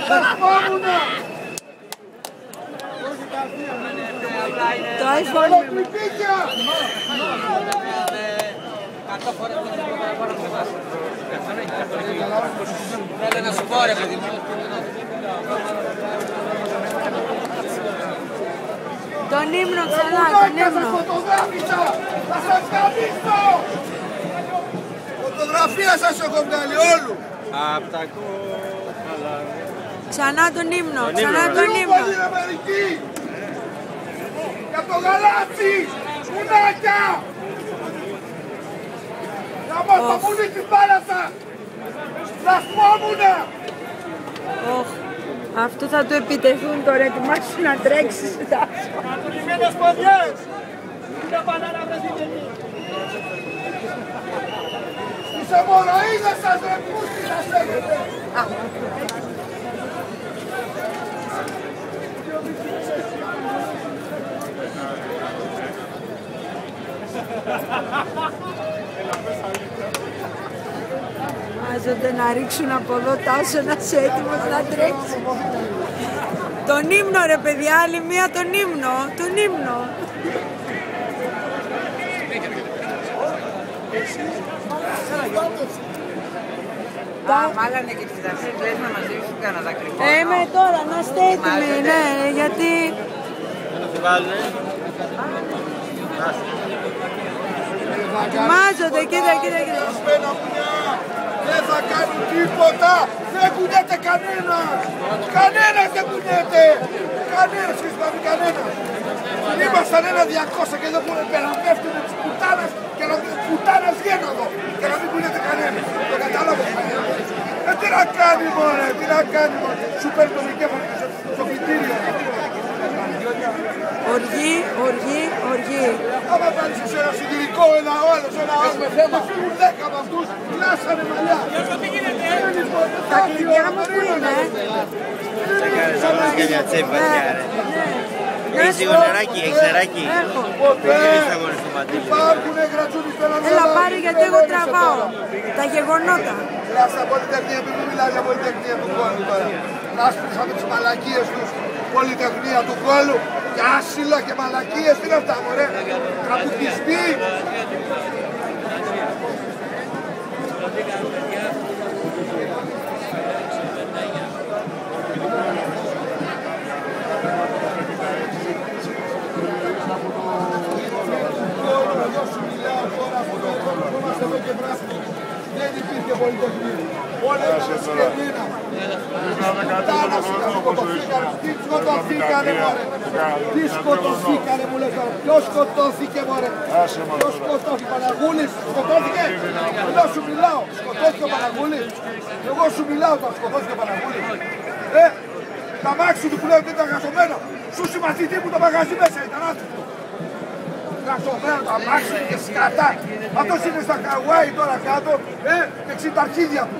Το iPhone. Θέλω να σου πω ρε παιδί μου. Τον ύμνο ξανά, τον ύμνο. Θα σας καμίσω! Φωτογραφία σας έχω βγάλει όλου. Απ' τα κόκαλα. Ξανά τον ύμνο, ξανά τον ύμνο. Για το γαλάτσι! Μουνάκια! Να μας το μουνί της μπάλας σας! Λασπόμουνα! Αυτό θα του επιτεθούν τώρα, ετοιμάσου να τρέξεις. Ατυχημένες ποδιές! Είναι μπανάνα βρεθυμένη! Τις αιμορροίδες σας ρε πούστη σας έχετε! Μάζονται να ρίξουν από εδώ, Τάσο να είσαι έτοιμος να τρέξει. Τον ύμνο ρε παιδιά, άλλη μία τον ύμνο, τον ύμνο. Μάλλον και τις δαχτές λες να μας ρίξουν κανένα δακρυγόνο. Είμαι τώρα, να είστε έτοιμοι, ναι, γιατί... Να το βάλουνε. Ετοιμάζονται, κοίτα. Δεν θα κάνουν τίποτα! Δεν κουνιέται κανένας! Κανένας δεν κουνιέται! Κανένας, χρησιμοποιεί κανένας! Ήμασταν 1-200 και δεν μπορούν να πέφτουν τις πουτάνες και να μην πουτάνες βγαίνω εδώ και να μην κουνιέται κανένας! Το κατάλαβα κανένας! Τι να κάνει μωρέ, τι να κάνει μωρέ! Σου παίρνει το δικέφαλο στο πλητήριο! Οργή. Άμα πάρεις σε ένα συντηρικό, ένα άλλος, θα φύγουν 10 από αυτούς, κλάσανε μαλλιά. Τα κλειδιά μου που είναι, Δεν κάνεις να βάζεις καμιά τσέπη βαθιά ρε. Έχεις νεράκι, έχεις νεράκι. Υπάρχουνε γρατσούνι στο έναν έλα πάρε γιατί εγώ τραβάω. Τα γεγονότα. Λάστα πολυτεχνία, επειδή μιλάει για πολυτεχνία του κόλου τώρα. Λάσπισα με τις μαλακίες τους, πολυτεχνία του κόλου. Και άσυλα και μαλακίες, τι είναι αυτά μωρέ. Τραπουτισμοί. Δεν υπήρχε πολυτεχνία. Όλα ήταν συγκεκριμένα. Τι σκοτωθήκανε μωρέ. Τι σκοτωθήκανε μου λες τώρα. Ποιος σκοτώθηκε μωρέ. Ποιος σκοτώθηκε. Παναγούλης σκοτώθηκε. Εγώ σου μιλάω. Σκοτώθηκε ο Παναγούλης. Εγώ σου μιλάω τώρα. Σκοτώθηκε ο Παναγούλης. Τα μάξι του που λέω ότι ήταν γασωμένο. Σου συμμαθητή μου το μαγαζί μέσα ήταν άτυπο. Γασωμένο τα μάξι και σκατά. Αυτός είναι στα Χαουάι τώρα κάτω. Και τα αρχίδια του.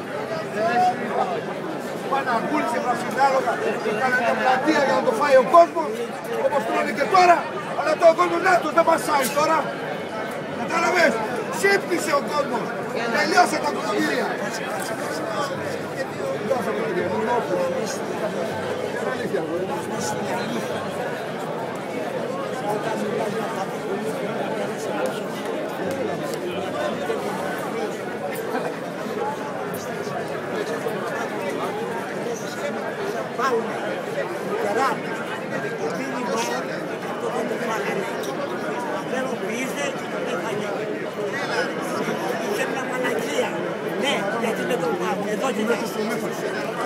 Παναγούλης και πρασινάλογα. Κάνανε πλατεία για να το φάει ο κόσμος. Όπως τρώνε και τώρα. Αλλά το κόσμο νάτος δεν πασάει τώρα. Κατάλαβες. Ξύπνησε ο κόσμος. Τελειώσε τα κομμύρια.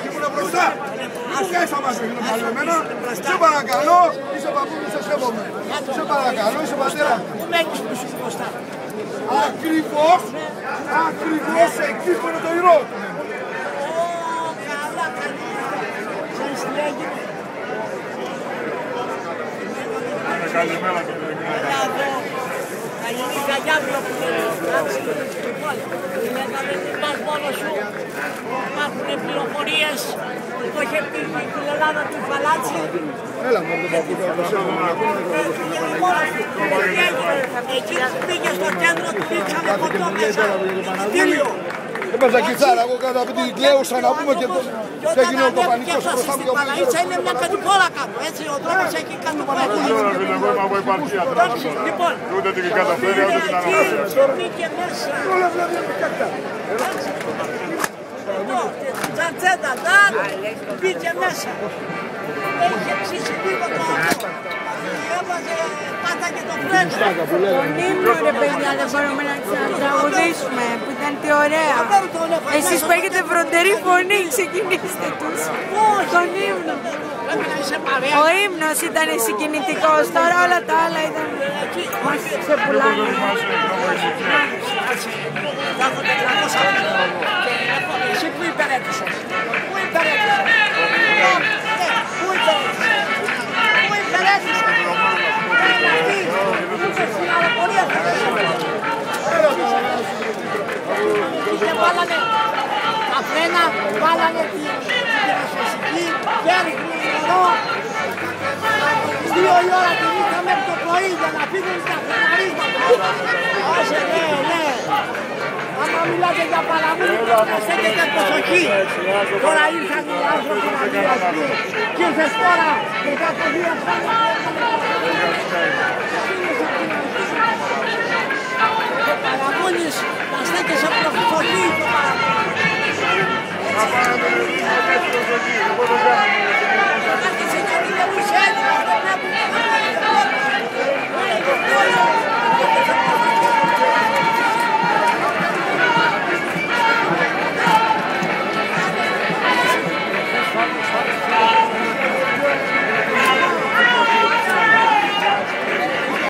Ήμουν μπροστά. Πού κάτσα μας με εμένα. Σε παρακαλώ, είσαι παππού μου, σε σέβομαι. Σε παρακαλώ, είσαι πατέρα. Πού με έχεις που σου μπροστά. Ακριβώς εκεί που είναι το ηρώ. Καλά, ξέρεις τι έγινε. Καλημέρα και το Θα γίνει καγιάβριο που λέει. Λοιπόν, λέγαμε μην πας μόνος σου. Υπάρχουν πληροφορίες που το είχε πει την Ελλάδα του Φαλάτσι. Έλα μου τον παππού θα το σέβομαι. Εκεί πήγε στο κέντρο του ρίξαμε ποτό μέσα. Κτίριο. έπαιζα κιθάρα, εγώ κάτω από την κλαίουσα να πούμε και έγινε όλο το πανικό μπροστά μου. Η Παλαίτσα είναι μια κατηφόρα κάτω, έτσι, ο δρόμος έχει κάτω από Εγώ είμαι από επαρχία τώρα. Λοιπόν, Ούτε την καταφέρει, ούτε την αναγνωρίζει. μπήκε μέσα. Τζατζέντα, μπήκε μέσα. Είχε ψήσει λίγο το αυτό. Έβαζε πάτα και το φρένο. Τον ύμνο ρε παιδιά δεν μπορούμε να ξανατραγουδήσουμε που ήταν τι ωραία. Εσείς που έχετε φροντερή φωνή ξεκινήστε τους. Τον ύμνο. Ο ύμνος ήταν συγκινητικός, τώρα όλα τα άλλα ήταν μας ξεπουλάνε. Εσύ που υπερέτησες. Πού υπερέτησες. Πού υπερέτησες. Πού υπερέτησες. Και βάλανε τα φρένα, βάλανε την ασφαλιστική και έριχνε νερό. 2 η ώρα τη νύχτα μέχρι το πρωί για να φύγουν τα φρεναρίσματα. Άσε, ναι. Άμα μιλάτε για παραμονή πρέπει να στέκετε προσοχή. Τώρα ήρθαν οι άνθρωποι να μοιραστούν. Και ήρθες τώρα μετά από 2 χρόνια. Παραμονής να στέκεσαι προσοχή.